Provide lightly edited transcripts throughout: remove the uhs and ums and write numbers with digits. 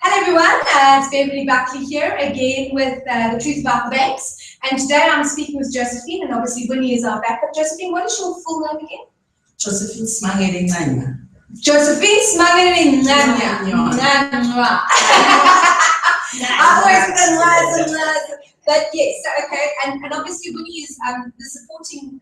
Hello everyone, it's Beverly Buckley here again with The Truth About the Banks, and today I'm speaking with Josaphine, and obviously Winnie is our backup. Josaphine, what is your full name again? Josaphine Winnie. Josaphine Winnie. I always been but yes, so okay, and obviously Winnie is the supporting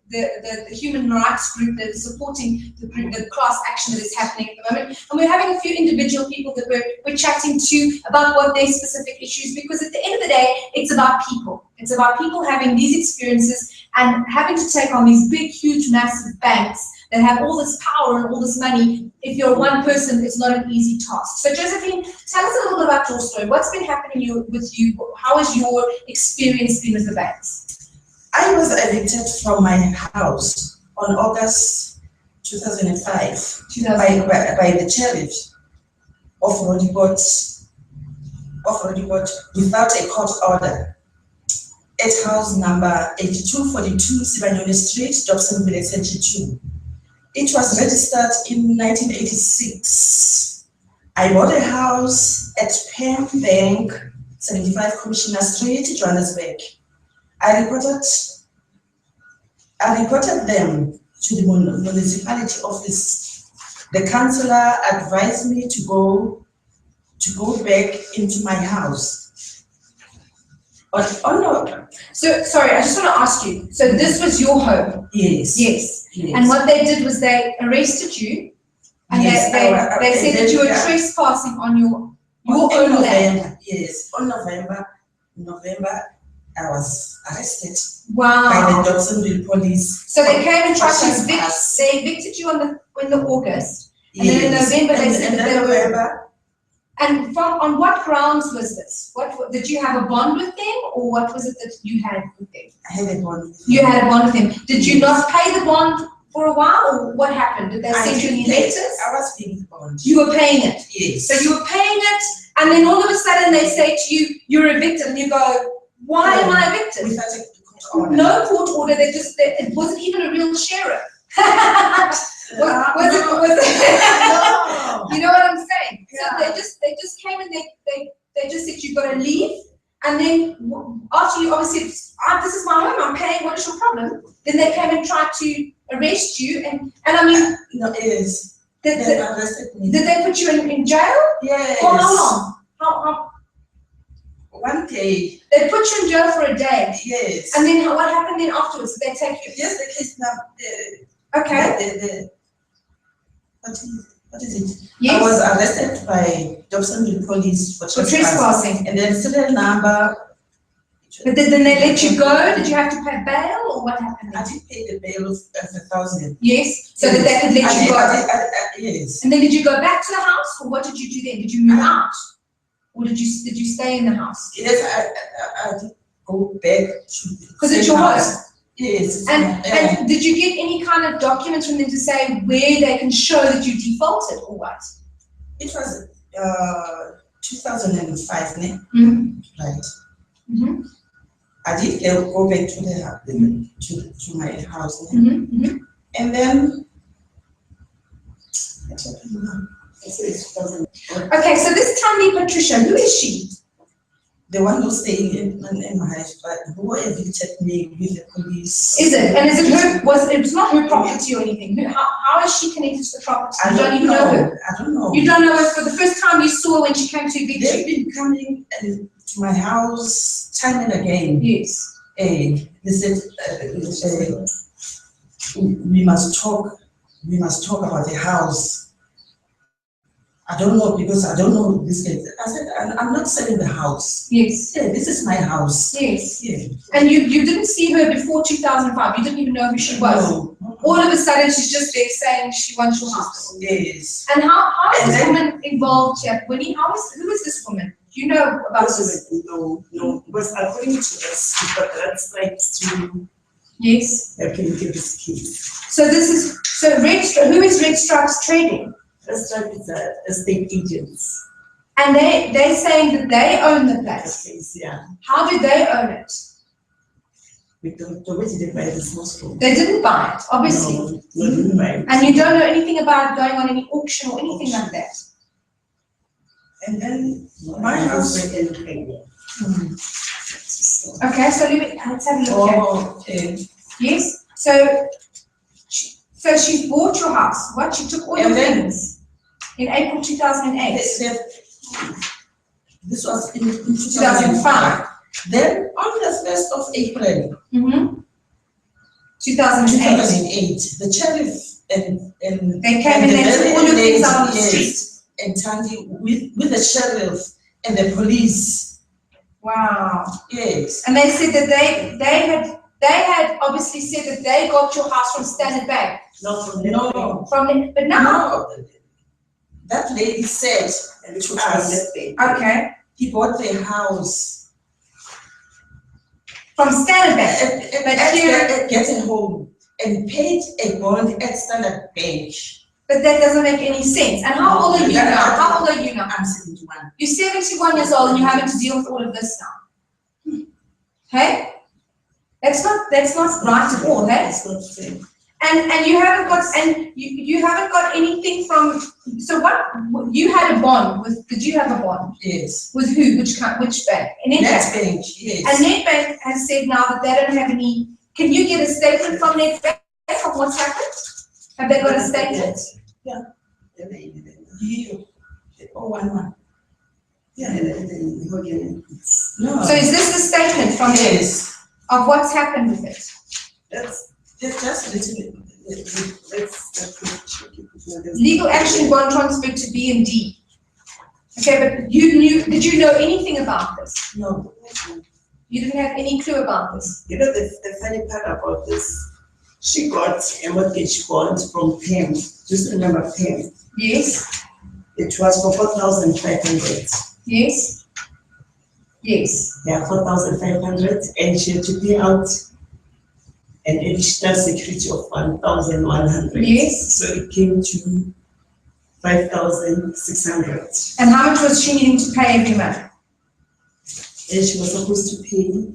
the human rights group that is supporting the group, the class action that is happening at the moment. And we're having a few individual people that we're chatting to about what their specific issues, because at the end of the day, it's about people. It's about people having these experiences and having to take on these big, huge, massive banks that have all this power and all this money. If you're one person, it's not an easy task. So Josaphine, tell us a little bit about your story. What's been happening with you? How has your experience been with the banks? I was evicted from my house on August 2005 by the sheriff of Rodiport without a court order at house number 8242 Sibanyoni Street, Josaphine Winnie 2. It was registered in 1986. I bought a house at Penn Bank, 75 Commissioner Street, Johannesburg. I reported them to the municipality office. The councillor advised me to go back into my house. So sorry, I just want to ask you. So this was your home? Yes. Yes. And what they did was they arrested you, and yes, they said that you were trespassing on your own land. Yes. On November. I was arrested. Wow. By the Josaphine police. So they came and tried to evict. They evicted you in the August, and then in November they said that they were. And on what grounds was this? What did you have a bond with them, or what was it that you had with them? I had a bond with them. You had a bond with them. Did you not pay the bond for a while, or what happened? Did they send you any letters? I was paying the bond. You were paying it. Yes. So you were paying it, and then all of a sudden they say to you, "You're evicted," and you go, "Why am I evicted?" Without a court order. No court order. It wasn't even a real sheriff. Was it? You know what I'm saying? Yeah. So they just came and they just said you've got to leave, and then after you obviously said, "This is my home. I'm paying. What is your problem?" Then they came and tried to arrest you, and I mean, no, it is. They arrested me. Did they put you in jail? Yes. For how long? How? 1 day. They put you in jail for a day. Yes. And then what happened then afterwards? Did they take you? Yes, the case now. Okay. What is it? Yes. I was arrested by Josaphine police for trespassing. And then serial number. But then they let you go? Did you have to pay bail, or what happened? I did pay the bail of 1,000. Yes. So that they could let you go. Yes. And then did you go back to the house, or what did you do then? Did you move out? Or did you stay in the house? Yes, I did go back to. Because it's your house. Yes. And did you get any kind of documents from them to say where they can show that you defaulted, or what? It was 2005, ne? Mm-hmm. Right. Mm-hmm. I did go back to my house, ne? Mm-hmm. Mm-hmm. And then. Okay, so this Tammy Patricia, who is she? The one who's staying in my house, but who evicted me with the police. Is it? And is it her? It's not her property or anything? How is she connected to the property? You don't even know her. I don't know. You don't know her. For the first time you saw her when she came to evict you. They've been coming to my house time and again. Yes. They said we must talk. We must talk about the house. I don't know, because I don't know this guy. I said, I'm not selling the house. Yes. Yeah, this is my house. Yes. Yeah. And you didn't see her before 2005. You didn't even know who she was. No. All of a sudden, she's just there saying she wants your house. Yes. And how is this woman involved here, Winnie? Who is this woman? Do you know about this? No. Because according to this, you've got rights to. Yes. Can you give this case? So who is Red Stripes Trading? Red Stripes is estate agents. And they're saying that they own the place. Place, yeah. How do they own it? We don't didn't buy this hospital. They didn't buy it, obviously. No, didn't buy it. And you don't know anything about it going on any auction or anything like that. And then my house. Okay, so let's have a look here. Oh, okay. Yes, so she bought your house. What? She took all your And then- things in April 2008. This was in 2005. Then on the 1st of April 2008. 2008, the sheriff and They came and they took all your things out on the yes, street. and Tandy with the sheriff and the police. Wow. Yes. And they said that they had obviously said that they got your house from Standard Bank. Not from No. But now, No. That lady said to us, okay, he bought their house from Standard Bank. at getting home and paid a bond at Standard Bank. But that doesn't make any sense. And how old are you now? How old are you now? I'm 71. You're 71 years old and you're having to deal with all of this now. Hey? That's not right at all, hey? That's not fair. And you haven't got anything from, so what, you had a bond with, did you have a bond? Yes. With who? Which bank? Next bank, yes. And Nedbank has said now that they don't have any, can you get a statement from Nedbank of what's happened? Have they got a statement? Yeah. You. Oh, 1 Yeah. No. So is this the statement from them Yes. of what's happened with it? That's just a little bit. Legal action bond transfer to B and D. Okay, but did you know anything about this? No. You didn't have any clue about this? You know, the funny part about this, she got a mortgage bond from Pam. Just remember Pam. Yes, It was for 4,500. yes, yes. Yeah, 4,500, and she had to pay out an additional security of 1,100. Yes. So it came to 5,600. And how much was she needing to pay every month? And she was supposed to pay.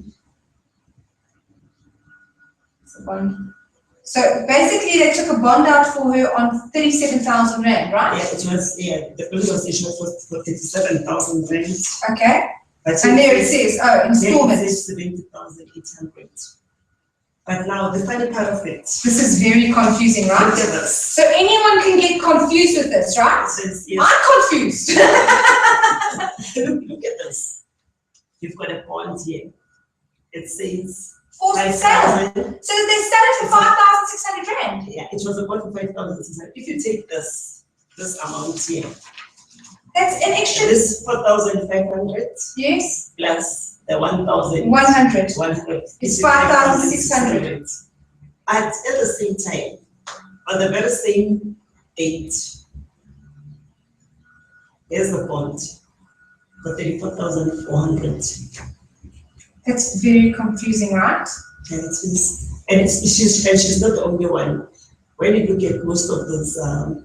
So basically they took a bond out for her on 37,000 Rand, right? Yeah, it was, the police was issued for 37,000 rand. Okay, But and there it says, oh, installments. It says 70,800. But now the funny part of it, This is very confusing, look right? at this. So anyone can get confused with this, right? It says, yes, I'm confused. look at this. You've got a bond here. It says For sale. 5,000. So they sell it for 5,600 Rand. Yeah, it was a bond for 5,600. If you take this amount here, That's an extra, this 4,500 yes, plus the 1,100. 100. It's 5,600. But at the same time, on the very same date, here's the bond for 34,400. That's very confusing, right? And she's not the only one. When you look at most of those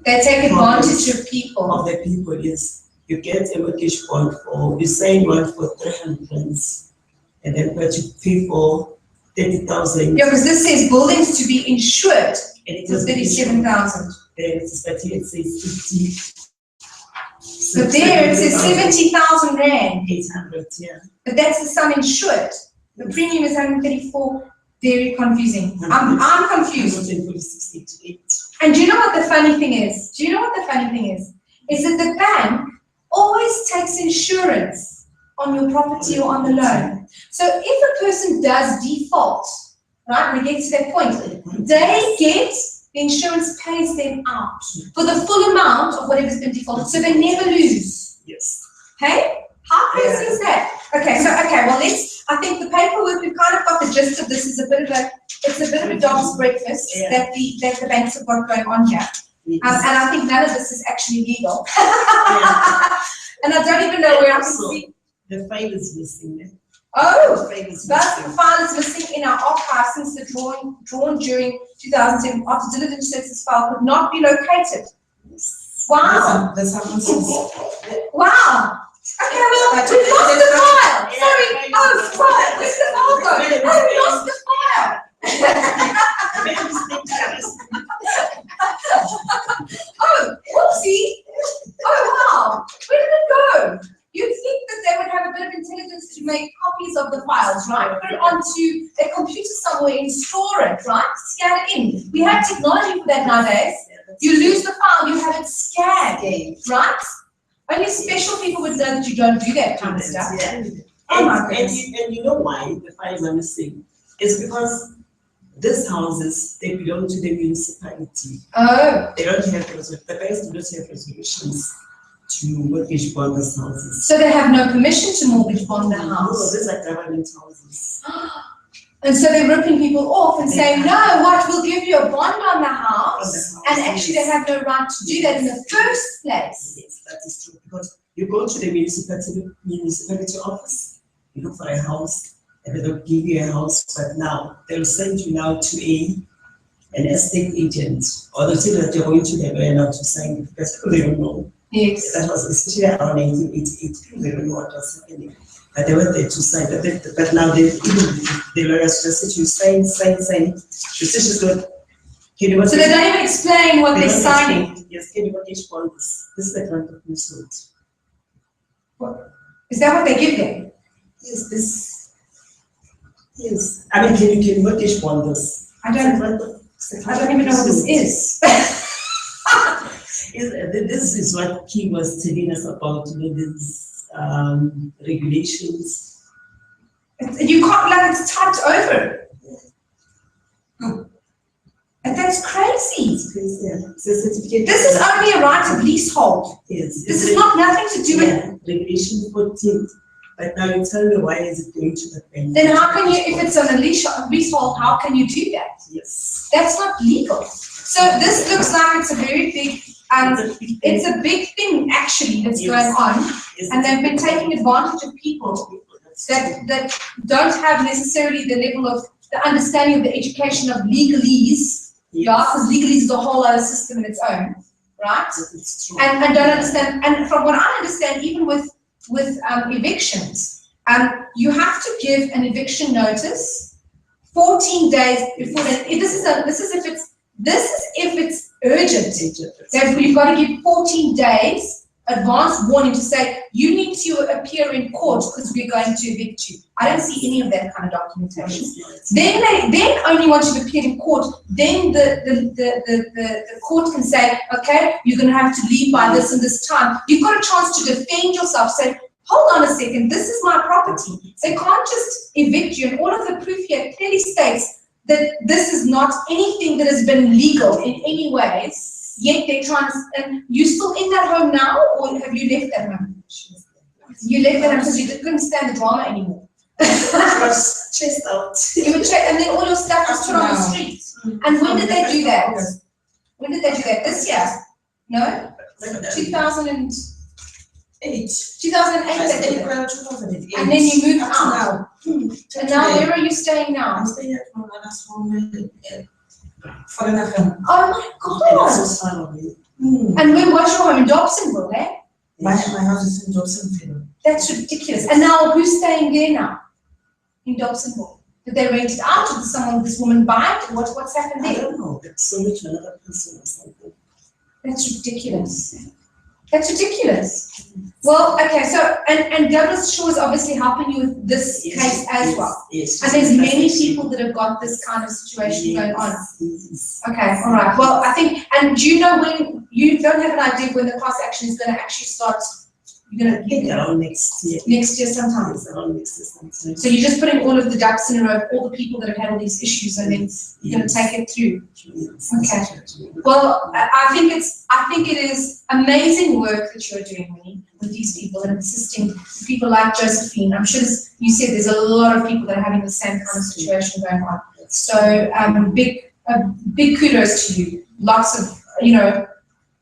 They take advantage of people. of the people, is you get a mortgage bond for, you sign one for 300 rands, and then but you pay for 30,000. Yeah, because this says buildings to be insured And it for is 37,000. Then it says 50. But there it says 70,000 Rand. 800, yeah. But that's the sum insured. The premium is 134. Very confusing. I'm confused. 168. And do you know what the funny thing is? Is that the bank always takes insurance on your property or on the loan. So if a person does default, right, we get to that point, they get, the insurance pays them out for the full amount of whatever's been defaulted, so they never lose. Yes. Hey? How crazy is that? Okay, well I think the paperwork, we've kind of got the gist of this, it's a bit of a dog's breakfast that the banks have got going on here. Yes. And I think none of this is actually legal. Yeah. And I don't even know where I can see. The file is missing. The Oh, file is but the missing. file is missing in our archive since the drawn during 2007 after diligence services file could not be located. Wow. There's some Wow. Okay, well, we lost the file. Sorry. Oh, file. Where's the file go? Oh, we lost the file. Oh, whoopsie. Oh, wow. Where did it go? home, you'd think that they would have a bit of intelligence to make copies of the files, right? Put it onto a computer somewhere and store it, right? Scan it in. We have technology for that nowadays. You lose the file, you have it scanned, right? Only special people would know that you don't do that kind of stuff. Yeah. Oh my goodness. And you know why the files are missing? It's because these houses, they belong to the municipality. Oh. They don't have, the banks do not have resolutions to mortgage bond these houses. So they have no permission to mortgage bond the No, house. these are government houses. And so they're ripping people off and saying, no, what, we'll give you a bond on the house. And actually they have no right to do that in the first place. Yes, that is true. Because you go to the municipality office, you look for a house, and they don't give you a house, but now they'll send you now to an estate agent, or they'll tell you that you're going to the lawyer now to sign it, because people don't know. Yes. That was especially around 1988, people don't know what was happening. But they went there to sign, but now even the lawyers just said you sign. The decision is good. So they don't even explain what they're signing. Yes, can you mortgage bonds? This is the grant of mutual. Is that what they give them? Yes, this. Yes. I mean, can you mortgage bonds? I don't even know what this is. This is what King was telling us about, these regulations. You can't let it typed over. And that's crazy. It's crazy. It's a certificate. This is only a right of leasehold. Yes. This is not nothing to do with. Regulation 14. But now you tell me, why is it going to the bank? Then how can you, if it's on a leasehold, how can you do that? Yes. That's not legal. So this looks like it's a very big, it's a big thing actually that's going on. Yes. And they've been taking advantage of people that don't have necessarily the level of the understanding of the education of legalese. Yeah, because legalese is a whole other system in its own, right? It's true. And don't understand. And from what I understand, even with evictions, you have to give an eviction notice 14 days before that. This is if it's urgent. So you've got to give 14 days advance warning to say you need to appear in court because we're going to evict you. I don't see any of that kind of documentation. Then only once you've appeared in court, then the court can say, okay, you're going to have to leave by this and this time. You've got a chance to defend yourself. Say, hold on a second, this is my property. They can't just evict you. And all of the proof here clearly states that this is not anything that has been legal in any way. Yet they're trying to, and you still in that home now, or have you left that home? You left that home because you couldn't stand the drama anymore. Was chased out. You were and then all your stuff was put on the street. And when did they do that? When did they do that? This year? No? 2008. 2008 they did it. 2008. And then you moved out. Now. And now where are you staying now? I'm staying at my mother's home. For another. Oh my God! And when was your home? In Dobsonville, eh? My house is in Josaphine. That's ridiculous. And now who's staying there now? In Dobsonville? Did they rent it out, or did this woman buy it? What's happened I there? don't know. It's so much another person or something. That's ridiculous. That's ridiculous. Well, okay, so and Douglas Shaw is obviously helping you with this case as well. Yes. And there's many people that have got this kind of situation going on. Okay, all right. Well, I think, and do you know when, you don't have an idea when the class action is going to actually start? You're going to around next year. Next year sometime. Yes, around next year sometime. So you're just putting all of the ducks in a row, all the people that have had all these issues, and then you're going to take it through. Yes. Okay. Well, I think it is amazing work that you're doing, Winnie, with these people and assisting people like Josaphine. I'm sure you said there's a lot of people that are having the same kind of situation going on. So big kudos to you.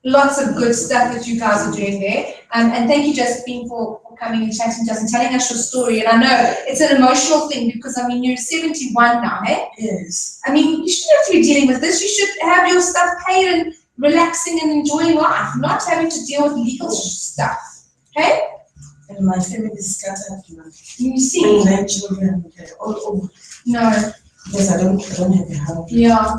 Lots of good stuff that you guys are doing there. And thank you, Josaphine, for coming and chatting to us and telling us your story. And I know it's an emotional thing because, I mean, you're 71 now, eh? Yes. I mean, you shouldn't have to be dealing with this. You should have your stuff paid and relaxing and enjoying life, not having to deal with legal stuff. Okay? And my family is scattered. You see? My children all over. No. Because I don't have a house. Yeah.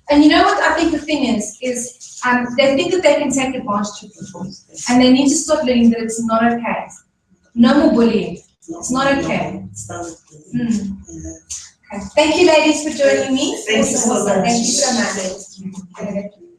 And you know what I think the thing is they think that they can take advantage of people, and they need to start learning that it's not okay. No more bullying. It's not okay. Okay. Thank you, ladies, for joining me. Thank you so much. Thank you so much.